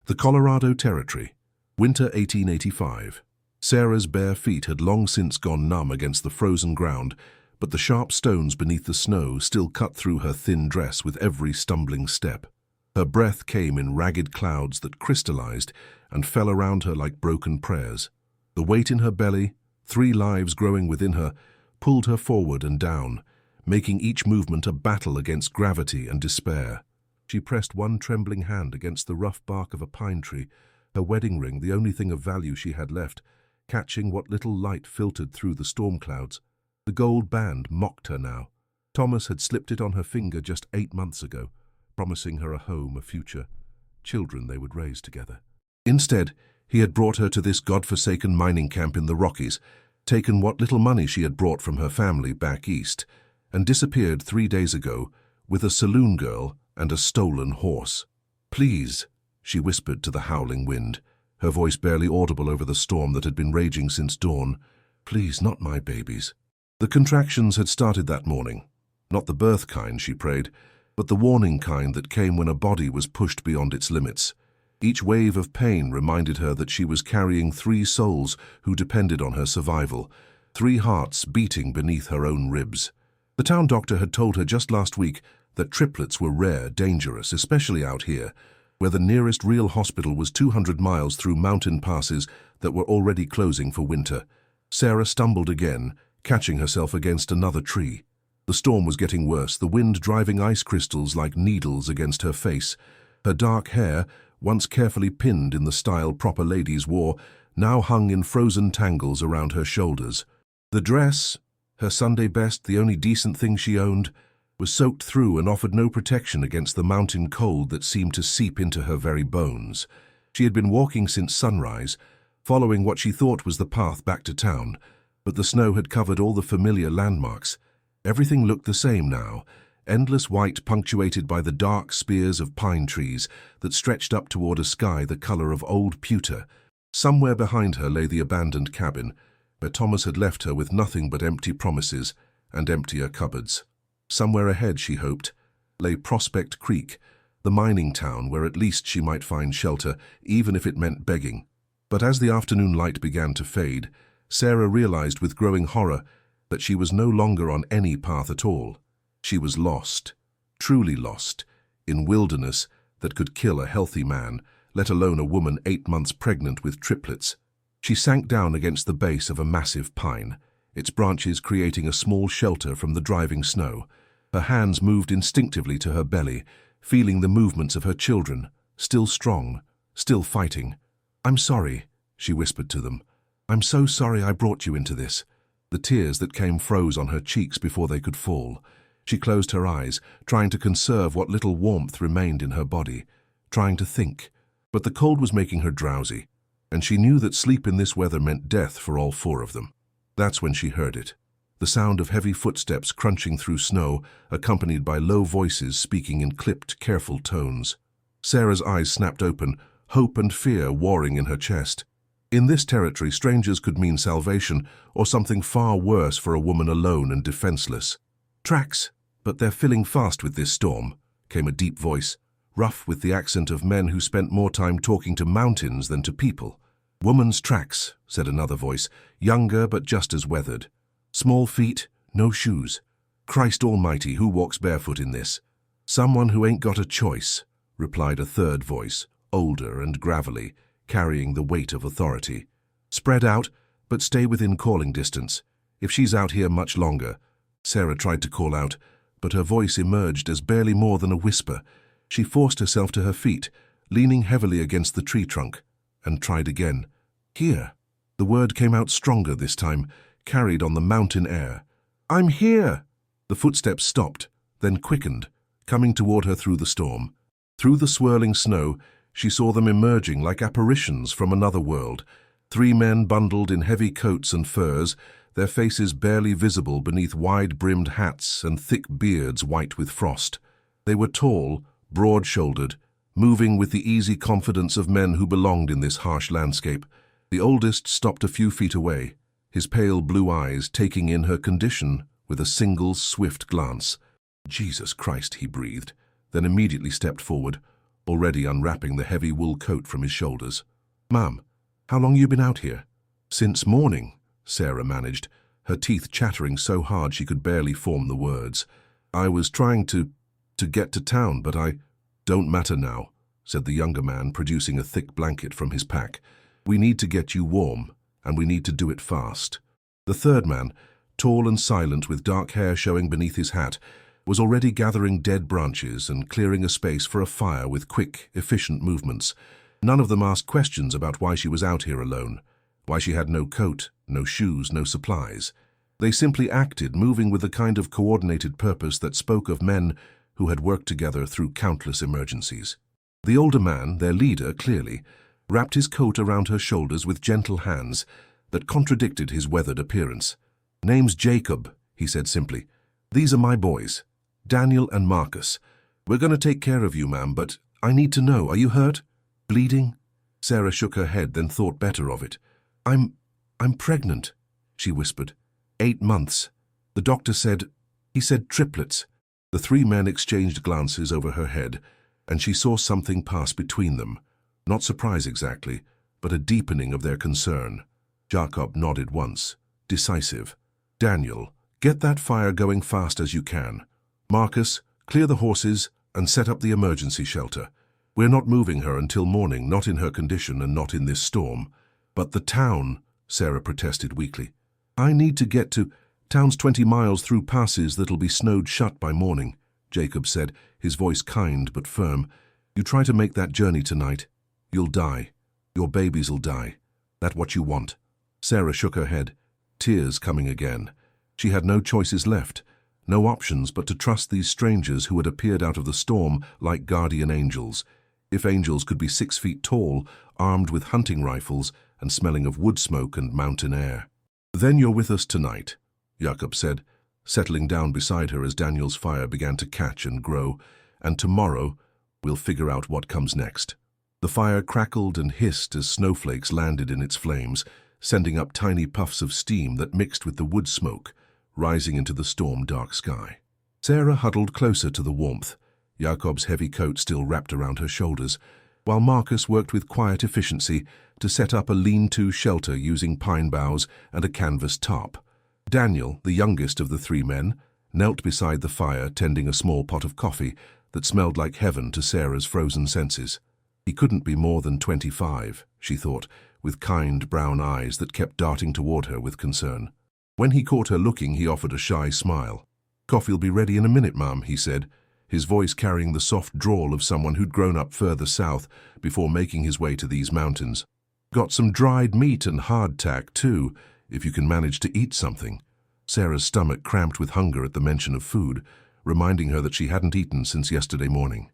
The Colorado Territory, winter 1885. Sarah's bare feet had long since gone numb against the frozen ground, but the sharp stones beneath the snow still cut through her thin dress with every stumbling step. Her breath came in ragged clouds that crystallized and fell around her like broken prayers. The weight in her belly, 3 lives growing within her, pulled her forward and down, making each movement a battle against gravity and despair. She pressed one trembling hand against the rough bark of a pine tree, her wedding ring, the only thing of value she had left, catching what little light filtered through the storm clouds. The gold band mocked her now. Thomas had slipped it on her finger just 8 months ago, promising her a home, a future, children they would raise together. Instead, he had brought her to this god-forsaken mining camp in the Rockies, taken what little money she had brought from her family back east, and disappeared 3 days ago with a saloon girl and a stolen horse. "Please," she whispered to the howling wind, her voice barely audible over the storm that had been raging since dawn. "Please, not my babies." The contractions had started that morning. Not the birth kind, she prayed, but the warning kind that came when a body was pushed beyond its limits. Each wave of pain reminded her that she was carrying 3 souls who depended on her survival, 3 hearts beating beneath her own ribs. The town doctor had told her just last week that triplets were rare, dangerous, especially out here, where the nearest real hospital was 200 miles through mountain passes that were already closing for winter. Sarah stumbled again, catching herself against another tree. The storm was getting worse, the wind driving ice crystals like needles against her face. Her dark hair, once carefully pinned in the style proper ladies wore, now hung in frozen tangles around her shoulders. The dress, her Sunday best, the only decent thing she owned, was soaked through and offered no protection against the mountain cold that seemed to seep into her very bones. She had been walking since sunrise, following what she thought was the path back to town, but the snow had covered all the familiar landmarks. Everything looked the same now, endless white punctuated by the dark spears of pine trees that stretched up toward a sky the color of old pewter. Somewhere behind her lay the abandoned cabin, where Thomas had left her with nothing but empty promises and emptier cupboards. Somewhere ahead, she hoped, lay Prospect Creek, the mining town where at least she might find shelter, even if it meant begging. But as the afternoon light began to fade, Sarah realized with growing horror that she was no longer on any path at all. She was lost, truly lost, in wilderness that could kill a healthy man, let alone a woman 8 months pregnant with triplets. She sank down against the base of a massive pine, its branches creating a small shelter from the driving snow. Her hands moved instinctively to her belly, feeling the movements of her children, still strong, still fighting. "I'm sorry," she whispered to them. "I'm so sorry I brought you into this." The tears that came froze on her cheeks before they could fall. She closed her eyes, trying to conserve what little warmth remained in her body, trying to think. But the cold was making her drowsy, and she knew that sleep in this weather meant death for all 4 of them. That's when she heard it. The sound of heavy footsteps crunching through snow, accompanied by low voices speaking in clipped, careful tones. Sarah's eyes snapped open, hope and fear warring in her chest. In this territory, strangers could mean salvation, or something far worse for a woman alone and defenseless. "Tracks, but they're filling fast with this storm," came a deep voice, rough with the accent of men who spent more time talking to mountains than to people. "Woman's tracks," said another voice, younger but just as weathered. "Small feet, no shoes. Christ Almighty, who walks barefoot in this?" "Someone who ain't got a choice," replied a third voice, older and gravelly, carrying the weight of authority. "Spread out, but stay within calling distance. If she's out here much longer." Sarah tried to call out, but her voice emerged as barely more than a whisper. She forced herself to her feet, leaning heavily against the tree trunk, and tried again. "Here." The word came out stronger this time, carried on the mountain air. "I'm here." The footsteps stopped, then quickened, coming toward her through the storm. Through the swirling snow, she saw them emerging like apparitions from another world. 3 men bundled in heavy coats and furs, their faces barely visible beneath wide-brimmed hats and thick beards white with frost. They were tall, broad-shouldered, moving with the easy confidence of men who belonged in this harsh landscape. The oldest stopped a few feet away, his pale blue eyes taking in her condition with a single swift glance. "Jesus Christ," he breathed, then immediately stepped forward, already unwrapping the heavy wool coat from his shoulders. "Ma'am, how long you been out here?" "Since morning," Sarah managed, her teeth chattering so hard she could barely form the words. "I was trying to get to town, but I—" "Don't matter now," said the younger man, producing a thick blanket from his pack. "We need to get you warm, and we need to do it fast." The third man, tall and silent with dark hair showing beneath his hat, was already gathering dead branches and clearing a space for a fire with quick, efficient movements. None of them asked questions about why she was out here alone, why she had no coat, no shoes, no supplies. They simply acted, moving with the kind of coordinated purpose that spoke of men who had worked together through countless emergencies. The older man, their leader clearly, wrapped his coat around her shoulders with gentle hands that contradicted his weathered appearance. "Name's Jacob," he said simply. "These are my boys, Daniel and Marcus. We're going to take care of you, ma'am, but I need to know, are you hurt? Bleeding?" Sarah shook her head, then thought better of it. I'm pregnant," she whispered. 8 months. The doctor said, he said triplets." The 3 men exchanged glances over her head, and she saw something pass between them. Not surprise exactly, but a deepening of their concern. Jacob nodded once, decisive. "Daniel, get that fire going fast as you can. Marcus, clear the horses and set up the emergency shelter. We're not moving her until morning, not in her condition and not in this storm." "But the town," Sarah protested weakly. "I need to get to— Town's 20 miles through passes that'll be snowed shut by morning," Jacob said, his voice kind but firm. "You try to make that journey tonight. You'll die. Your babies'll die. That what you want?" Sarah shook her head, tears coming again. She had no choices left, no options but to trust these strangers who had appeared out of the storm like guardian angels. If angels could be 6 feet tall, armed with hunting rifles, and smelling of wood smoke and mountain air. "Then you're with us tonight," Jacob said, settling down beside her as Daniel's fire began to catch and grow. "And tomorrow, we'll figure out what comes next." The fire crackled and hissed as snowflakes landed in its flames, sending up tiny puffs of steam that mixed with the wood smoke, rising into the storm-dark sky. Sarah huddled closer to the warmth, Jacob's heavy coat still wrapped around her shoulders, while Marcus worked with quiet efficiency to set up a lean-to shelter using pine boughs and a canvas top. Daniel, the youngest of the 3 men, knelt beside the fire tending a small pot of coffee that smelled like heaven to Sarah's frozen senses. He couldn't be more than 25, she thought, with kind brown eyes that kept darting toward her with concern. When he caught her looking, he offered a shy smile. "Coffee'll be ready in a minute, ma'am," he said, his voice carrying the soft drawl of someone who'd grown up further south before making his way to these mountains. "Got some dried meat and hardtack, too, if you can manage to eat something." Sarah's stomach cramped with hunger at the mention of food, reminding her that she hadn't eaten since yesterday morning.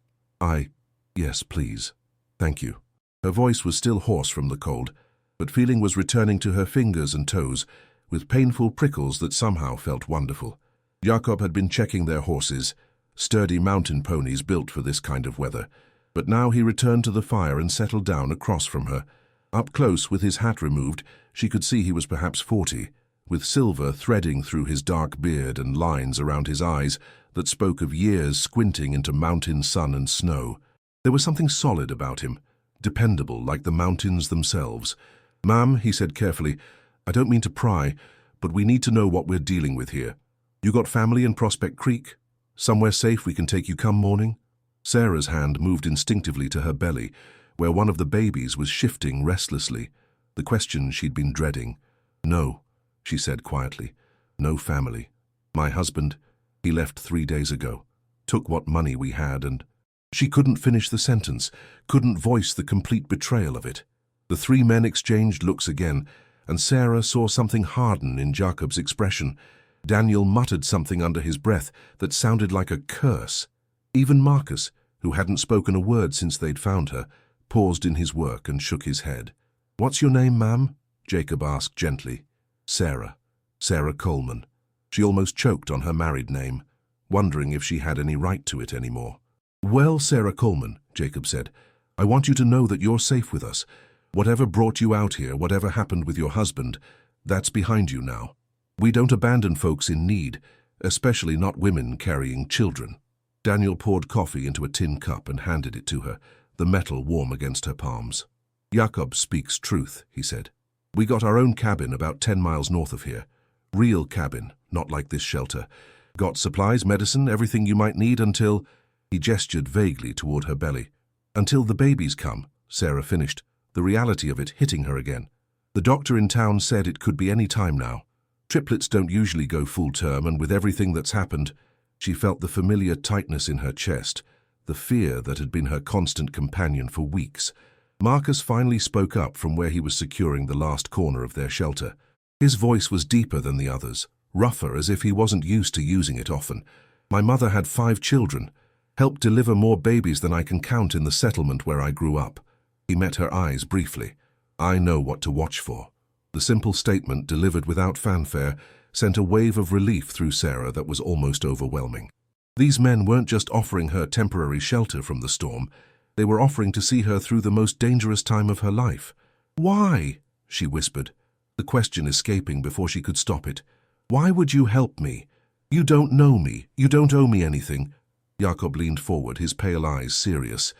Yes, please. Thank you." Her voice was still hoarse from the cold, but feeling was returning to her fingers and toes, with painful prickles that somehow felt wonderful. Jacob had been checking their horses, sturdy mountain ponies built for this kind of weather, but now he returned to the fire and settled down across from her. Up close, with his hat removed, she could see he was perhaps 40, with silver threading through his dark beard and lines around his eyes that spoke of years squinting into mountain sun and snow. There was something solid about him, dependable like the mountains themselves. "Ma'am," he said carefully, "I don't mean to pry, but we need to know what we're dealing with here. You got family in Prospect Creek? Somewhere safe we can take you come morning?" Sarah's hand moved instinctively to her belly, where one of the babies was shifting restlessly, the question she'd been dreading. "No," she said quietly. "No family. My husband, he left 3 days ago, took what money we had and—" She couldn't finish the sentence, couldn't voice the complete betrayal of it. The 3 men exchanged looks again, and Sarah saw something harden in Jacob's expression. Daniel muttered something under his breath that sounded like a curse. Even Marcus, who hadn't spoken a word since they'd found her, paused in his work and shook his head. "What's your name, ma'am?" Jacob asked gently. "Sarah. Sarah Coleman." She almost choked on her married name, wondering if she had any right to it anymore. "Well, Sarah Coleman," Jacob said, "I want you to know that you're safe with us. Whatever brought you out here, whatever happened with your husband, that's behind you now. We don't abandon folks in need, especially not women carrying children." Daniel poured coffee into a tin cup and handed it to her, the metal warm against her palms. "Jakob speaks truth," he said. "We got our own cabin about 10 miles north of here. Real cabin, not like this shelter. Got supplies, medicine, everything you might need until—" He gestured vaguely toward her belly. "Until the babies come," Sarah finished, the reality of it hitting her again. "The doctor in town said it could be any time now. Triplets don't usually go full term, and with everything that's happened—" She felt the familiar tightness in her chest, the fear that had been her constant companion for weeks. Marcus finally spoke up from where he was securing the last corner of their shelter. His voice was deeper than the others, rougher, as if he wasn't used to using it often. "My mother had 5 children, helped deliver more babies than I can count in the settlement where I grew up." He met her eyes briefly. "I know what to watch for." The simple statement, delivered without fanfare, sent a wave of relief through Sarah that was almost overwhelming. These men weren't just offering her temporary shelter from the storm. They were offering to see her through the most dangerous time of her life. "Why?" she whispered, the question escaping before she could stop it. "Why would you help me? You don't know me. You don't owe me anything." Jakob leaned forward, his pale eyes serious.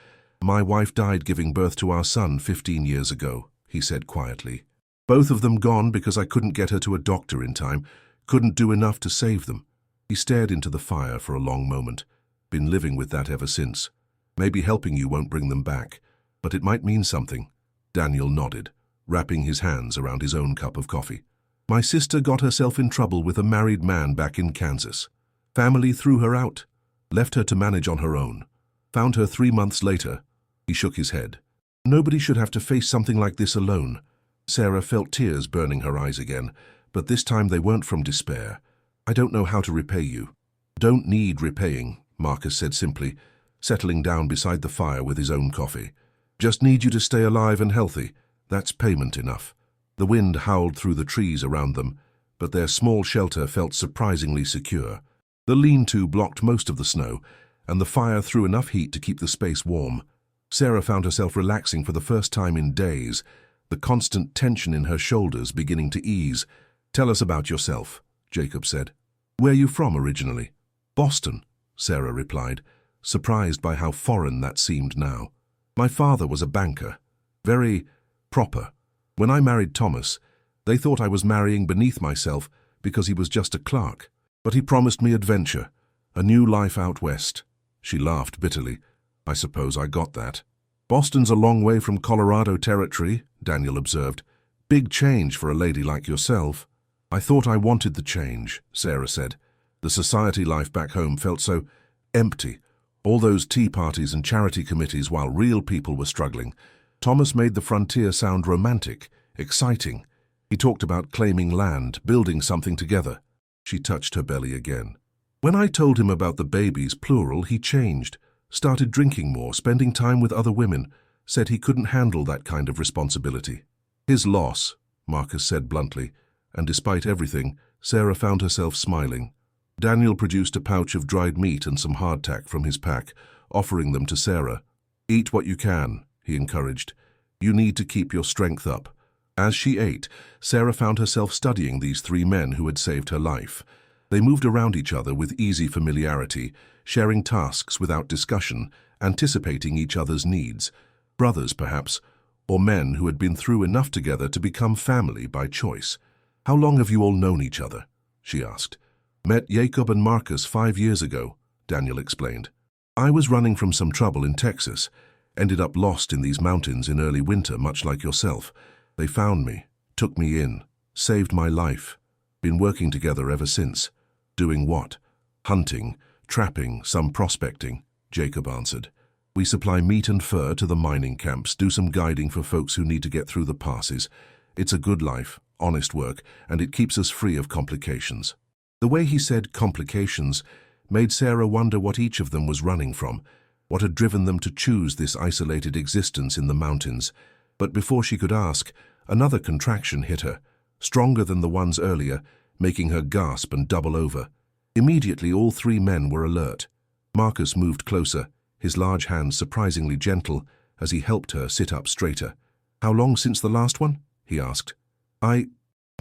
"My wife died giving birth to our son 15 years ago," he said quietly. "Both of them gone because I couldn't get her to a doctor in time, couldn't do enough to save them." He stared into the fire for a long moment. "Been living with that ever since. Maybe helping you won't bring them back, but it might mean something." Daniel nodded, wrapping his hands around his own cup of coffee. "My sister got herself in trouble with a married man back in Kansas. Family threw her out, left her to manage on her own. Found her 3 months later." He shook his head. "Nobody should have to face something like this alone." Sarah felt tears burning her eyes again, but this time they weren't from despair. "I don't know how to repay you." "Don't need repaying," Marcus said simply, settling down beside the fire with his own coffee. "Just need you to stay alive and healthy. That's payment enough." The wind howled through the trees around them, but their small shelter felt surprisingly secure. The lean-to blocked most of the snow, and the fire threw enough heat to keep the space warm. Sarah found herself relaxing for the first time in days, the constant tension in her shoulders beginning to ease. "Tell us about yourself," Jacob said. "Where you from originally?" "Boston," Sarah replied, surprised by how foreign that seemed now. "My father was a banker. Very proper. When I married Thomas, they thought I was marrying beneath myself because he was just a clerk. But he promised me adventure, a new life out west." She laughed bitterly. "I suppose I got that." "Boston's a long way from Colorado territory," Daniel observed. "Big change for a lady like yourself." "I thought I wanted the change," Sarah said. "The society life back home felt so empty. All those tea parties and charity committees while real people were struggling. Thomas made the frontier sound romantic, exciting. He talked about claiming land, building something together." She touched her belly again. "When I told him about the babies, plural, he changed. Started drinking more, spending time with other women. Said he couldn't handle that kind of responsibility." "His loss," Marcus said bluntly, and despite everything, Sarah found herself smiling. Daniel produced a pouch of dried meat and some hardtack from his pack, offering them to Sarah. "Eat what you can," he encouraged. "You need to keep your strength up." As she ate, Sarah found herself studying these 3 men who had saved her life. They moved around each other with easy familiarity, sharing tasks without discussion, anticipating each other's needs. Brothers, perhaps, or men who had been through enough together to become family by choice. "How long have you all known each other?" she asked. "Met Jacob and Marcus 5 years ago," Daniel explained. "I was running from some trouble in Texas. Ended up lost in these mountains in early winter, much like yourself. They found me, took me in, saved my life. Been working together ever since." "Doing what?" "Hunting, trapping, some prospecting," Jacob answered. "We supply meat and fur to the mining camps, do some guiding for folks who need to get through the passes. It's a good life, honest work, and it keeps us free of complications." The way he said complications made Sarah wonder what each of them was running from, what had driven them to choose this isolated existence in the mountains. But before she could ask, another contraction hit her, stronger than the ones earlier, making her gasp and double over. Immediately all 3 men were alert. Marcus moved closer, his large hands surprisingly gentle as he helped her sit up straighter. "How long since the last one?" he asked.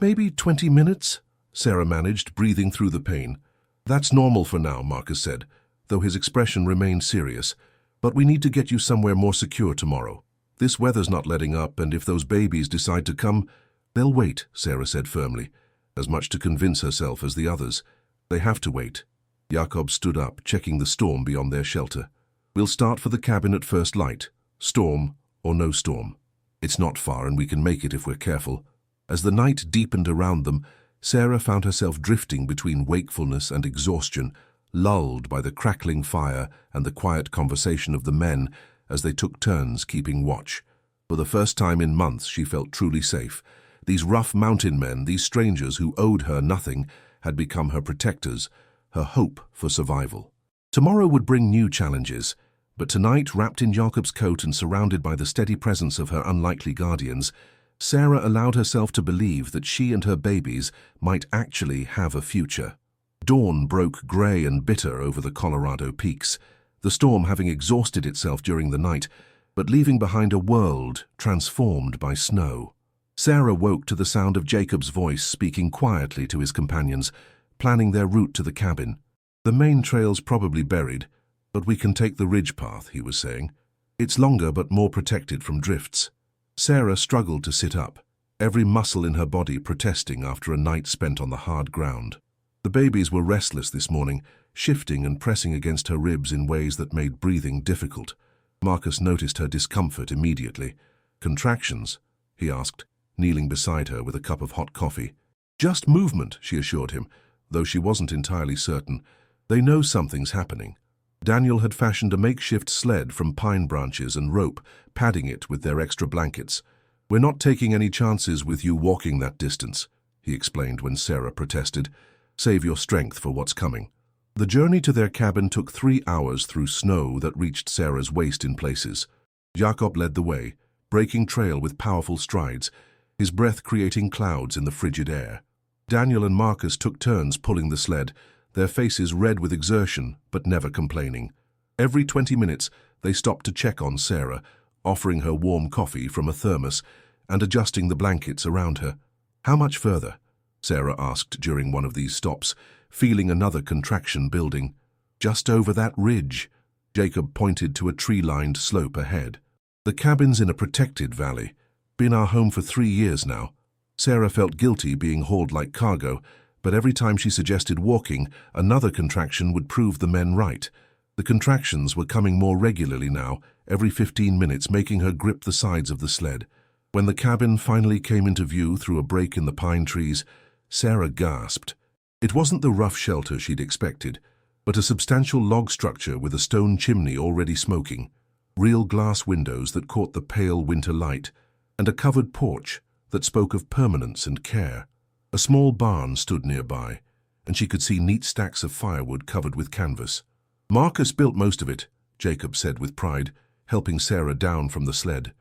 Maybe 20 minutes," Sarah managed, breathing through the pain. "That's normal for now," Marcus said, though his expression remained serious. But we need to get you somewhere more secure tomorrow. This weather's not letting up, and if those babies decide to come, they'll wait, Sarah said firmly, as much to convince herself as the others. They have to wait. Jakob stood up, checking the storm beyond their shelter. We'll start for the cabin at first light, storm or no storm. It's not far and we can make it if we're careful. As the night deepened around them, Sarah found herself drifting between wakefulness and exhaustion, lulled by the crackling fire and the quiet conversation of the men as they took turns keeping watch. For the first time in months, she felt truly safe. These rough mountain men, these strangers who owed her nothing, had become her protectors, her hope for survival. Tomorrow would bring new challenges, but tonight, wrapped in Jakob's coat and surrounded by the steady presence of her unlikely guardians, Sarah allowed herself to believe that she and her babies might actually have a future. Dawn broke grey and bitter over the Colorado peaks, the storm having exhausted itself during the night, but leaving behind a world transformed by snow. Sarah woke to the sound of Jacob's voice speaking quietly to his companions, planning their route to the cabin. The main trail's probably buried, but we can take the ridge path, he was saying. It's longer but more protected from drifts. Sarah struggled to sit up, every muscle in her body protesting after a night spent on the hard ground. The babies were restless this morning, shifting and pressing against her ribs in ways that made breathing difficult. Marcus noticed her discomfort immediately. Contractions? He asked, kneeling beside her with a cup of hot coffee. Just movement, she assured him, though she wasn't entirely certain. They know something's happening. Daniel had fashioned a makeshift sled from pine branches and rope, padding it with their extra blankets. We're not taking any chances with you walking that distance, he explained when Sarah protested. Save your strength for what's coming. The journey to their cabin took 3 hours through snow that reached Sarah's waist in places. Jakob led the way, breaking trail with powerful strides, his breath creating clouds in the frigid air. Daniel and Marcus took turns pulling the sled, their faces red with exertion, but never complaining. Every 20 minutes, they stopped to check on Sarah, offering her warm coffee from a thermos and adjusting the blankets around her. How much further? Sarah asked during one of these stops, feeling another contraction building. Just over that ridge. Jacob pointed to a tree-lined slope ahead. The cabin's in a protected valley. Been our home for 3 years now. Sarah felt guilty being hauled like cargo, but every time she suggested walking, another contraction would prove the men right. The contractions were coming more regularly now, every 15 minutes, making her grip the sides of the sled. When the cabin finally came into view through a break in the pine trees, Sarah gasped. It wasn't the rough shelter she'd expected, but a substantial log structure with a stone chimney already smoking, real glass windows that caught the pale winter light, and a covered porch that spoke of permanence and care. A small barn stood nearby, and she could see neat stacks of firewood covered with canvas. Marcus built most of it, Jacob said with pride, helping Sarah down from the sled.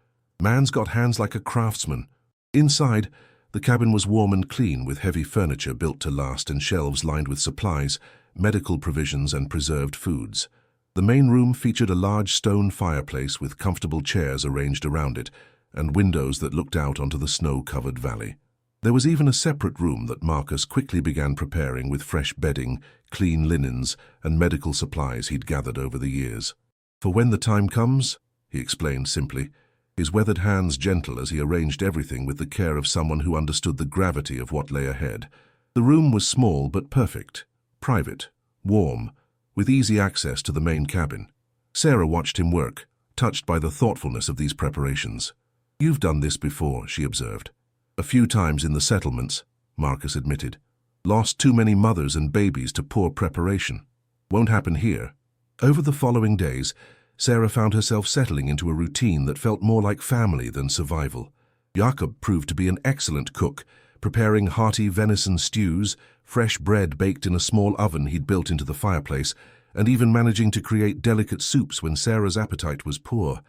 Man's got hands like a craftsman. Inside, the cabin was warm and clean with heavy furniture built to last and shelves lined with supplies, medical provisions and preserved foods. The main room featured a large stone fireplace with comfortable chairs arranged around it and windows that looked out onto the snow-covered valley. There was even a separate room that Marcus quickly began preparing with fresh bedding, clean linens, and medical supplies he'd gathered over the years. For when the time comes, he explained simply, his weathered hands gentle as he arranged everything with the care of someone who understood the gravity of what lay ahead. The room was small but perfect, private, warm, with easy access to the main cabin. Sarah watched him work, touched by the thoughtfulness of these preparations. You've done this before, she observed. A few times in the settlements, Marcus admitted. Lost too many mothers and babies to poor preparation. Won't happen here. Over the following days, Sarah found herself settling into a routine that felt more like family than survival. Jakob proved to be an excellent cook, preparing hearty venison stews, fresh bread baked in a small oven he'd built into the fireplace, and even managing to create delicate soups when Sarah's appetite was poor.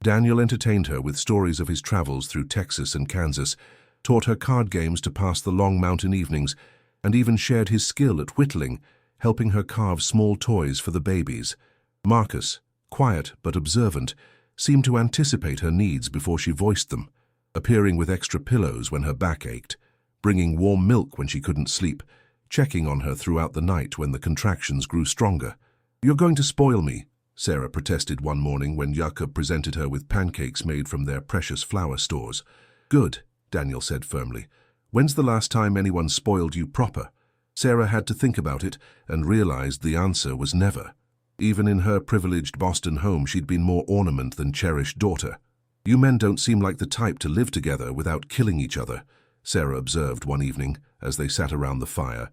Daniel entertained her with stories of his travels through Texas and Kansas, taught her card games to pass the long mountain evenings, and even shared his skill at whittling, helping her carve small toys for the babies. Marcus, quiet but observant, seemed to anticipate her needs before she voiced them, appearing with extra pillows when her back ached, bringing warm milk when she couldn't sleep, checking on her throughout the night when the contractions grew stronger. You're going to spoil me, Sarah protested one morning when Jakob presented her with pancakes made from their precious flour stores. Good, Daniel said firmly. When's the last time anyone spoiled you proper? Sarah had to think about it and realized the answer was never. Even in her privileged Boston home, she'd been more ornament than cherished daughter. You men don't seem like the type to live together without killing each other, Sarah observed one evening as they sat around the fire.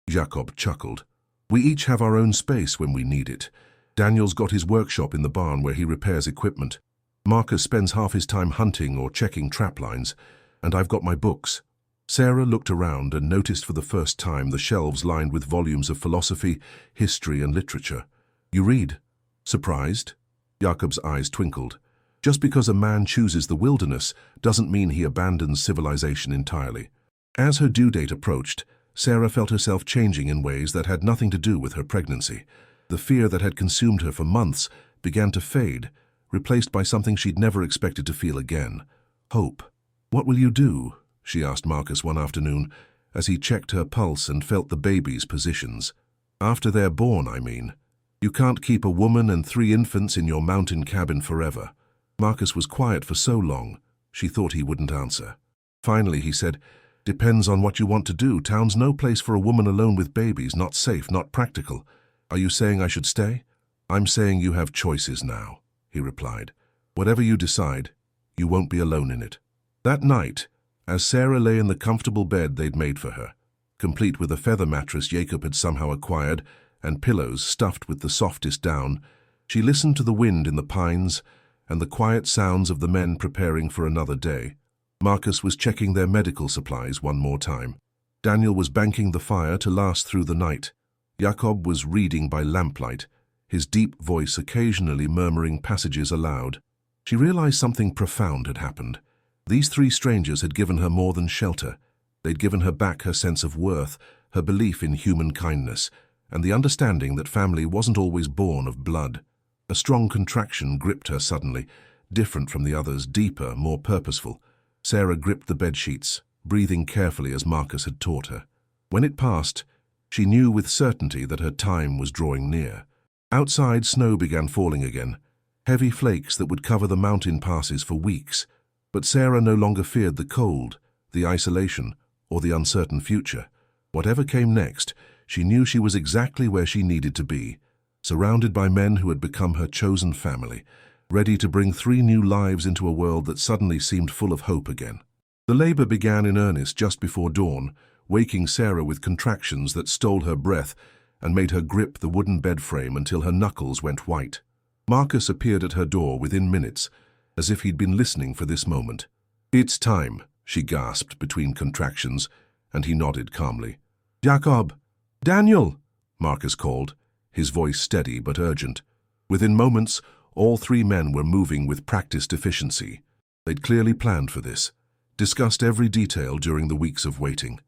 Jakob chuckled. We each have our own space when we need it. Daniel's got his workshop in the barn where he repairs equipment. Marcus spends half his time hunting or checking trap lines, and I've got my books. Sarah looked around and noticed for the first time the shelves lined with volumes of philosophy, history, and literature. You read? Surprised? Jakob's eyes twinkled. Just because a man chooses the wilderness doesn't mean he abandons civilization entirely. As her due date approached, Sarah felt herself changing in ways that had nothing to do with her pregnancy. The fear that had consumed her for months began to fade, replaced by something she'd never expected to feel again. Hope. What will you do? She asked Marcus one afternoon, as he checked her pulse and felt the baby's positions. After they're born, I mean. You can't keep a woman and 3 infants in your mountain cabin forever. Marcus was quiet for so long, she thought he wouldn't answer. Finally, he said, Depends on what you want to do. Town's no place for a woman alone with babies, not safe, not practical. Are you saying I should stay? I'm saying you have choices now, he replied. Whatever you decide, you won't be alone in it. That night, as Sarah lay in the comfortable bed they'd made for her, complete with a feather mattress Jacob had somehow acquired and pillows stuffed with the softest down, she listened to the wind in the pines and the quiet sounds of the men preparing for another day. Marcus was checking their medical supplies one more time. Daniel was banking the fire to last through the night. Jakob was reading by lamplight, his deep voice occasionally murmuring passages aloud. She realized something profound had happened. These 3 strangers had given her more than shelter. They'd given her back her sense of worth, her belief in human kindness, and the understanding that family wasn't always born of blood. A strong contraction gripped her suddenly, different from the others, deeper, more purposeful. Sarah gripped the bedsheets, breathing carefully as Marcus had taught her. When it passed, she knew with certainty that her time was drawing near. Outside, snow began falling again, heavy flakes that would cover the mountain passes for weeks. But Sarah no longer feared the cold, the isolation, or the uncertain future. Whatever came next, she knew she was exactly where she needed to be, surrounded by men who had become her chosen family, ready to bring 3 new lives into a world that suddenly seemed full of hope again. The labor began in earnest just before dawn, waking Sarah with contractions that stole her breath and made her grip the wooden bed frame until her knuckles went white. Marcus appeared at her door within minutes, as if he'd been listening for this moment. It's time, she gasped between contractions, and he nodded calmly. Jakob! Daniel! Marcus called, his voice steady but urgent. Within moments, all 3 men were moving with practiced efficiency. They'd clearly planned for this, discussed every detail during the weeks of waiting.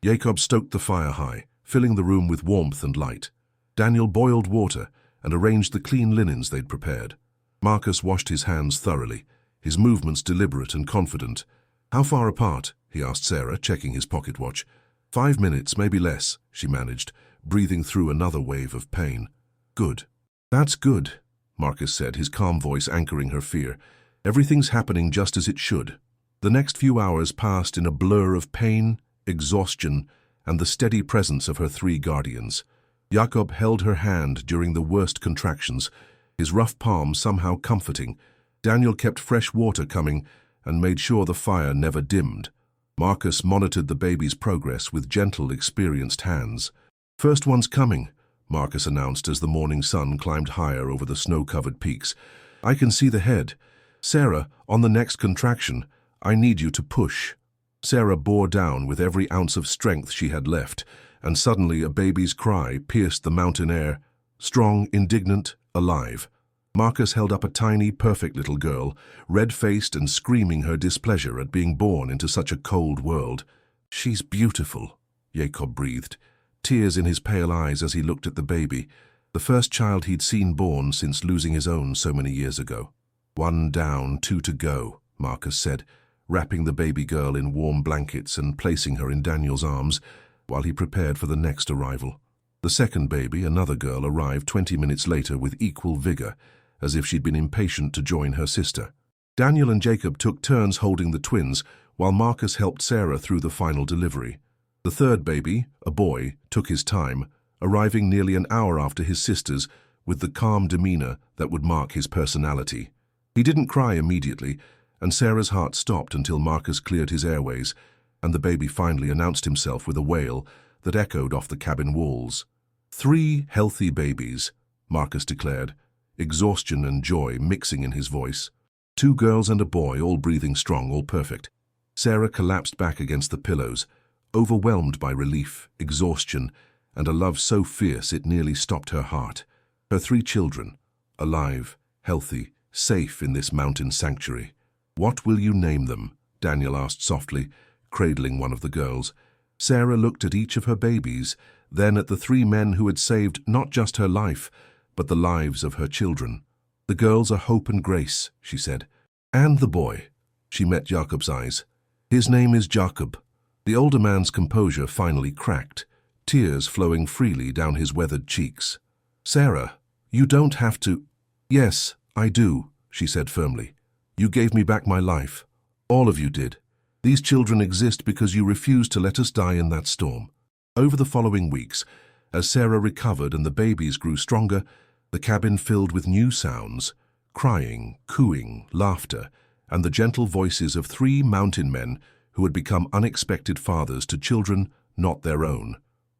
Jakob stoked the fire high, filling the room with warmth and light. Daniel boiled water and arranged the clean linens they'd prepared. Marcus washed his hands thoroughly, his movements deliberate and confident. How far apart? He asked Sarah, checking his pocket watch. 5 minutes, maybe less, she managed, breathing through another wave of pain. Good. That's good, Marcus said, his calm voice anchoring her fear. Everything's happening just as it should. The next few hours passed in a blur of pain, exhaustion, and the steady presence of her 3 guardians. Jakob held her hand during the worst contractions, his rough palm somehow comforting. Daniel kept fresh water coming and made sure the fire never dimmed. Marcus monitored the baby's progress with gentle, experienced hands. First one's coming, Marcus announced as the morning sun climbed higher over the snow-covered peaks. I can see the head. Sarah, on the next contraction, I need you to push. Sarah bore down with every ounce of strength she had left, and suddenly a baby's cry pierced the mountain air. Strong, indignant, alive. Marcus held up a tiny, perfect little girl, red-faced and screaming her displeasure at being born into such a cold world. She's beautiful, Jakob breathed, tears in his pale eyes as he looked at the baby, the first child he'd seen born since losing his own so many years ago. 1 down, 2 to go, Marcus said, wrapping the baby girl in warm blankets and placing her in Daniel's arms while he prepared for the next arrival. The second baby, another girl, arrived 20 minutes later with equal vigor, as if she'd been impatient to join her sister. Daniel and Jacob took turns holding the twins, while Marcus helped Sarah through the final delivery. The third baby, a boy, took his time, arriving nearly an hour after his sisters, with the calm demeanor that would mark his personality. He didn't cry immediately, and Sarah's heart stopped until Marcus cleared his airways, and the baby finally announced himself with a wail that echoed off the cabin walls. 3 healthy babies, Marcus declared, exhaustion and joy mixing in his voice. 2 girls and a boy, all breathing strong, all perfect. Sarah collapsed back against the pillows, overwhelmed by relief, exhaustion, and a love so fierce it nearly stopped her heart. Her 3 children, alive, healthy, safe in this mountain sanctuary. "What will you name them?" Daniel asked softly, cradling one of the girls. Sarah looked at each of her babies, then at the 3 men who had saved not just her life, but the lives of her children. "The girls are Hope and Grace," she said. "And the boy." She met Jacob's eyes. "His name is Jacob." The older man's composure finally cracked, tears flowing freely down his weathered cheeks. "Sarah, you don't have to—" "Yes, I do," she said firmly. "You gave me back my life. All of you did. These children exist because you refused to let us die in that storm." Over the following weeks, as Sarah recovered and the babies grew stronger, the cabin filled with new sounds, crying, cooing, laughter, and the gentle voices of 3 mountain men who had become unexpected fathers to children not their own.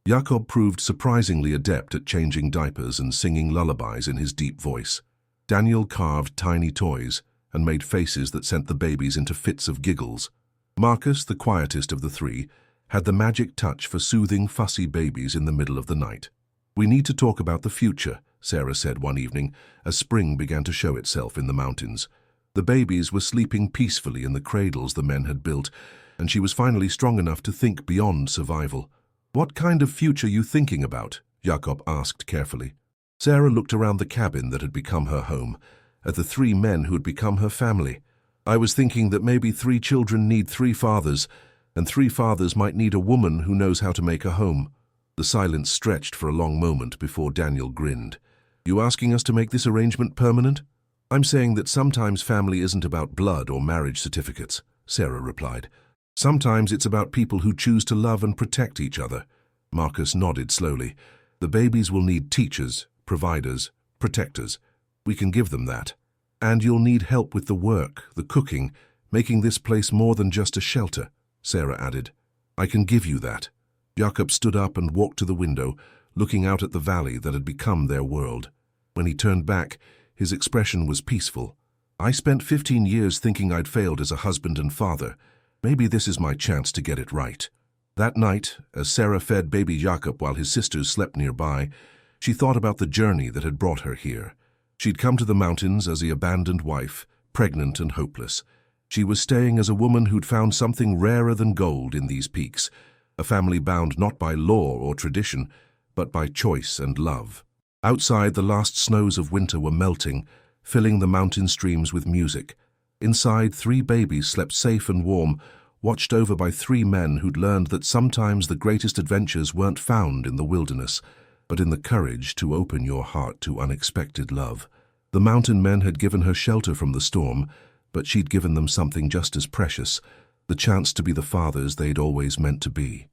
Jacob proved surprisingly adept at changing diapers and singing lullabies in his deep voice. Daniel carved tiny toys and made faces that sent the babies into fits of giggles. Marcus, the quietest of the 3, had the magic touch for soothing fussy babies in the middle of the night. "We need to talk about the future," Sarah said one evening, as spring began to show itself in the mountains. The babies were sleeping peacefully in the cradles the men had built, and she was finally strong enough to think beyond survival. "What kind of future you thinking about?" Jacob asked carefully. Sarah looked around the cabin that had become her home, at the 3 men who had become her family. "I was thinking that maybe 3 children need 3 fathers, and 3 fathers might need a woman who knows how to make a home." The silence stretched for a long moment before Daniel grinned. "You asking us to make this arrangement permanent?" "I'm saying that sometimes family isn't about blood or marriage certificates," Sarah replied. "Sometimes it's about people who choose to love and protect each other." Marcus nodded slowly. "The babies will need teachers, providers, protectors. We can give them that. And you'll need help with the work, the cooking, making this place more than just a shelter," Sarah added. "I can give you that." Jacob stood up and walked to the window, looking out at the valley that had become their world. When he turned back, his expression was peaceful. "I spent 15 years thinking I'd failed as a husband and father. Maybe this is my chance to get it right." That night, as Sarah fed baby Jacob while his sisters slept nearby, she thought about the journey that had brought her here. She'd come to the mountains as the abandoned wife, pregnant and hopeless. She was staying as a woman who'd found something rarer than gold in these peaks, a family bound not by law or tradition, but by choice and love. Outside, the last snows of winter were melting, filling the mountain streams with music. Inside, 3 babies slept safe and warm, watched over by 3 men who'd learned that sometimes the greatest adventures weren't found in the wilderness, but in the courage to open your heart to unexpected love. The mountain men had given her shelter from the storm, but she'd given them something just as precious, the chance to be the fathers they'd always meant to be.